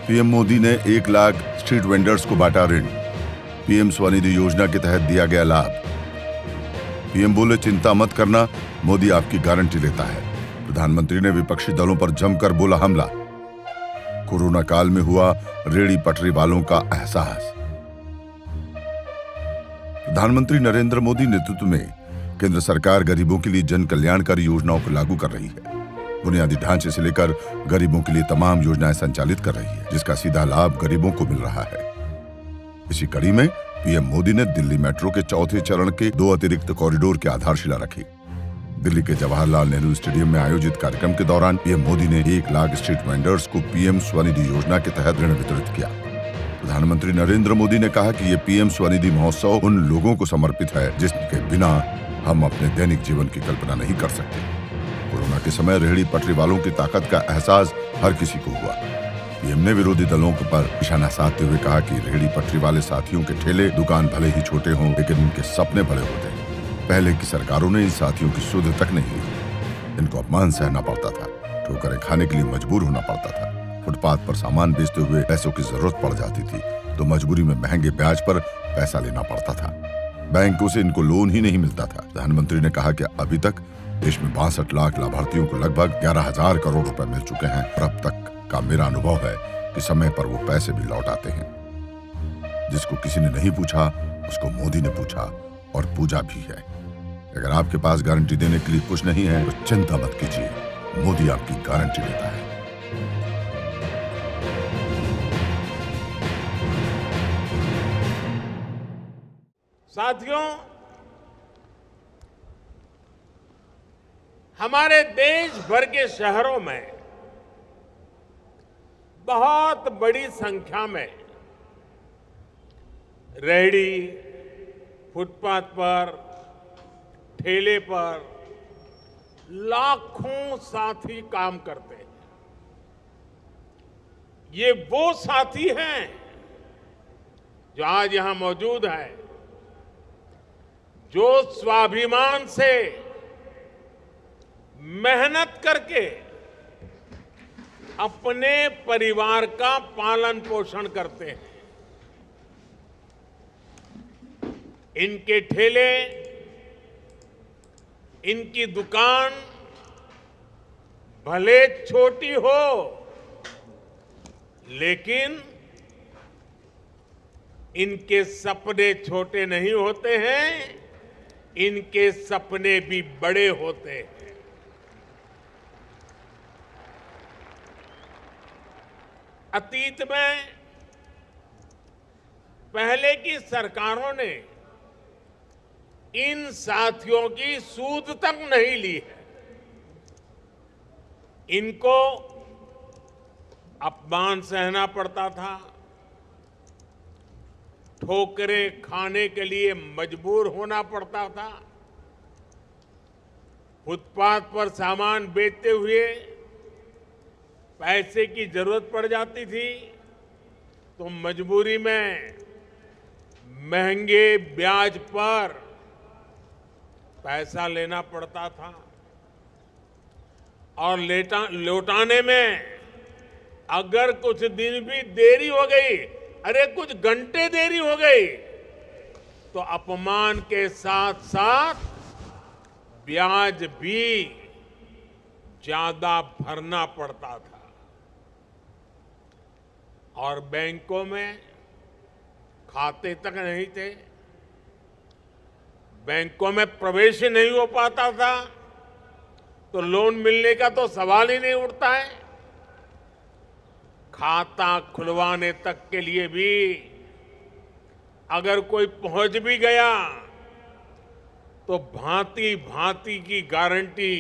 PM Modi ने 1 lakh street vendors को बांटा ऋण। पीएम स्वनिधि योजना के तहत दिया गया लाभ। पीएम बोले, चिंता मत करना, मोदी आपकी गारंटी लेता है। प्रधानमंत्री ने विपक्षी दलों पर जमकर बोला हमला। कोरोना काल में हुआ रेहड़ी पटरी वालों का एहसास। प्रधानमंत्री नरेंद्र मोदी नेतृत्व में केंद्र सरकार गरीबों के लिए जन कल्याणकारी योजनाओं को लागू कर रही है। बुनियादी ढांचे से लेकर गरीबों के लिए तमाम योजनाएं संचालित कर रही है, जिसका सीधा लाभ गरीबों को मिल रहा है। इसी कड़ी में पीएम मोदी ने दिल्ली मेट्रो के चौथे चरण के 2 अतिरिक्त कॉरिडोर की आधारशिला रखी। दिल्ली के जवाहरलाल नेहरू स्टेडियम में आयोजित कार्यक्रम के दौरान पीएम मोदी ने 1 लाख स्ट्रीट वेंडर्स को पीएम स्वनिधि योजना के तहत ऋण वितरित किया। प्रधानमंत्री नरेंद्र मोदी ने कहा कि ये पीएम स्वनिधि महोत्सव उन लोगों को समर्पित है जिसके बिना हम अपने दैनिक जीवन की कल्पना नहीं कर सकते। कोरोना के समय रेहड़ी पटरी वालों की ताकत का एहसास हर किसी को हुआ। पीएम ने विरोधी दलों पर निशाना साधते हुए कहा कि रेहड़ी पटरी वाले साथियों के ठेले दुकान भले ही छोटे हों, लेकिन उनके सपने बड़े होते हैं। पहले की सरकारों ने इन साथियों की सुध तक नहीं ली। इनको अपमान सहना पड़ता था, ठोकरें खाने के लिए मजबूर होना पड़ता था। फुटपाथ पर सामान बेचते हुए पैसों की जरूरत पड़ जाती थी तो मजबूरी में महंगे ब्याज पर पैसा लेना पड़ता था। बैंकों से इनको लोन ही नहीं मिलता था। प्रधानमंत्री ने कहा कि अभी तक देश में 62 लाख लाभार्थियों को लगभग 11,000 करोड़ रुपए मिल चुके हैं और अब तक का मेरा अनुभव है कि समय पर वो पैसे भी लौट आते हैं। जिसको किसी ने नहीं पूछा उसको मोदी ने पूछा और पूजा भी है। अगर आपके पास गारंटी देने के लिए कुछ नहीं है तो चिंता मत कीजिए, मोदी आपकी गारंटी लेता है। साथियों, हमारे देश भर के शहरों में बहुत बड़ी संख्या में रेहड़ी, फुटपाथ पर, ठेले पर लाखों साथी काम करते हैं। ये वो साथी हैं जो आज यहां मौजूद हैं, जो स्वाभिमान से मेहनत करके अपने परिवार का पालन पोषण करते हैं। इनके ठेले, इनकी दुकान भले छोटी हो, लेकिन इनके सपने छोटे नहीं होते हैं, इनके सपने भी बड़े होते हैं। अतीत में पहले की सरकारों ने इन साथियों की सूद तक नहीं ली है। इनको अपमान सहना पड़ता था, ठोकरें खाने के लिए मजबूर होना पड़ता था। फुटपाथ पर सामान बेचते हुए पैसे की जरूरत पड़ जाती थी तो मजबूरी में महंगे ब्याज पर पैसा लेना पड़ता था और लौटाने में अगर कुछ दिन भी देरी हो गई, अरे कुछ घंटे देरी हो गई, तो अपमान के साथ साथ ब्याज भी ज्यादा भरना पड़ता था। और बैंकों में खाते तक नहीं थे, बैंकों में प्रवेश ही नहीं हो पाता था, तो लोन मिलने का तो सवाल ही नहीं उठता है। खाता खुलवाने तक के लिए भी अगर कोई पहुंच भी गया तो भांति भांति की गारंटी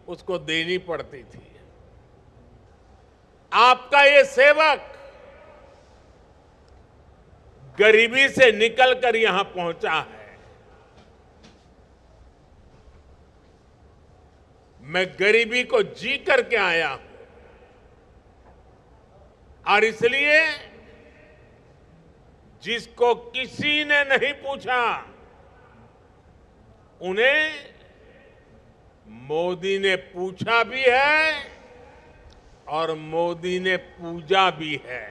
उसको देनी पड़ती थी। आपका ये सेवक गरीबी से निकलकर यहां पहुंचा है। मैं गरीबी को जी करके आया हूं और इसलिए जिसको किसी ने नहीं पूछा उन्हें मोदी ने पूछा भी है और मोदी ने पूजा भी है।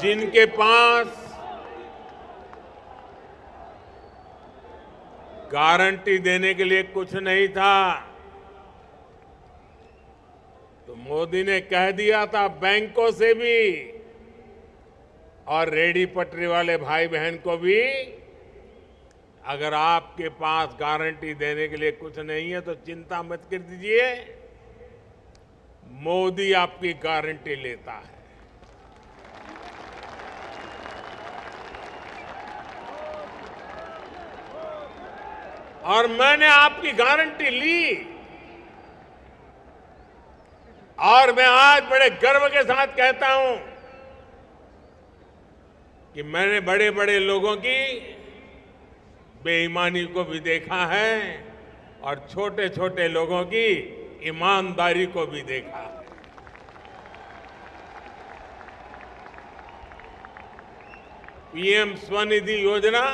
जिनके पास गारंटी देने के लिए कुछ नहीं था, तो मोदी ने कह दिया था बैंकों से भी और रेहड़ी पटरी वाले भाई बहन को भी, अगर आपके पास गारंटी देने के लिए कुछ नहीं है तो चिंता मत कर दीजिए, मोदी आपकी गारंटी लेता है। और मैंने आपकी गारंटी ली और मैं आज बड़े गर्व के साथ कहता हूं कि मैंने बड़े बड़े लोगों की बेईमानी को भी देखा है और छोटे छोटे लोगों की ईमानदारी को भी देखा है। पीएम स्वनिधि योजना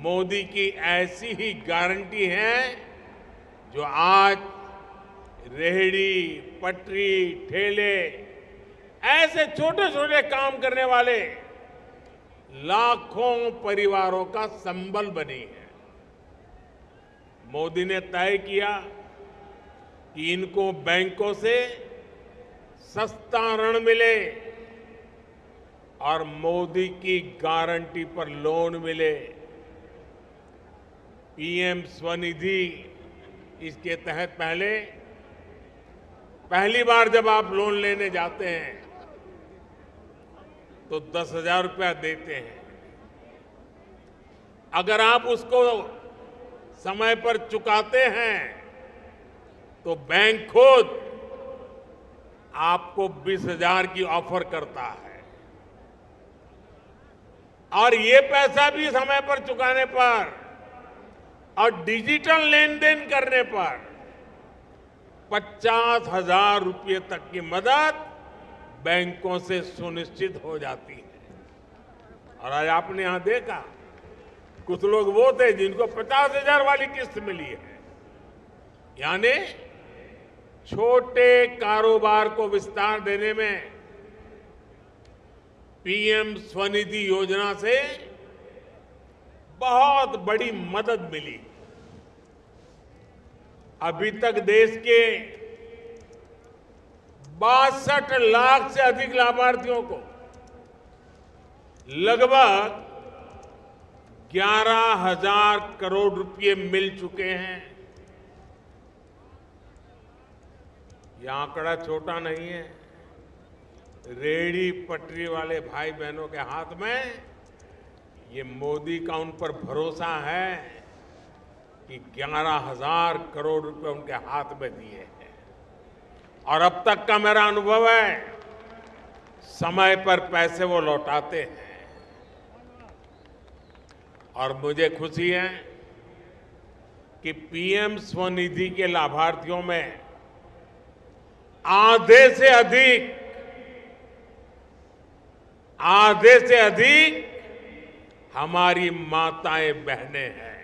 मोदी की ऐसी ही गारंटी है जो आज रेहड़ी पटरी ठेले ऐसे छोटे छोटे काम करने वाले लाखों परिवारों का संबल बनी है। मोदी ने तय किया कि इनको बैंकों से सस्ता ऋण मिले और मोदी की गारंटी पर लोन मिले। पीएम स्वनिधि इसके तहत पहली बार जब आप लोन लेने जाते हैं तो 10,000 रुपया देते हैं। अगर आप उसको समय पर चुकाते हैं तो बैंक खुद आपको 20,000 की ऑफर करता है और ये पैसा भी समय पर चुकाने पर और डिजिटल लेन देन करने पर 50,000 रुपये तक की मदद बैंकों से सुनिश्चित हो जाती है। और आज आपने यहां देखा कुछ लोग वो थे जिनको 50,000 वाली किस्त मिली है। यानी छोटे कारोबार को विस्तार देने में पीएम स्वनिधि योजना से बहुत बड़ी मदद मिली। अभी तक देश के 62 लाख से अधिक लाभार्थियों को लगभग 11,000 करोड़ रुपए मिल चुके हैं। यह आंकड़ा छोटा नहीं है। रेहड़ी पटरी वाले भाई बहनों के हाथ में ये मोदी का उन पर भरोसा है कि 11,000 करोड़ रुपए उनके हाथ में दिए हैं। और अब तक का मेरा अनुभव है समय पर पैसे वो लौटाते हैं। और मुझे खुशी है कि पीएम स्वनिधि के लाभार्थियों में आधे से अधिक हमारी माताएं बहनें हैं।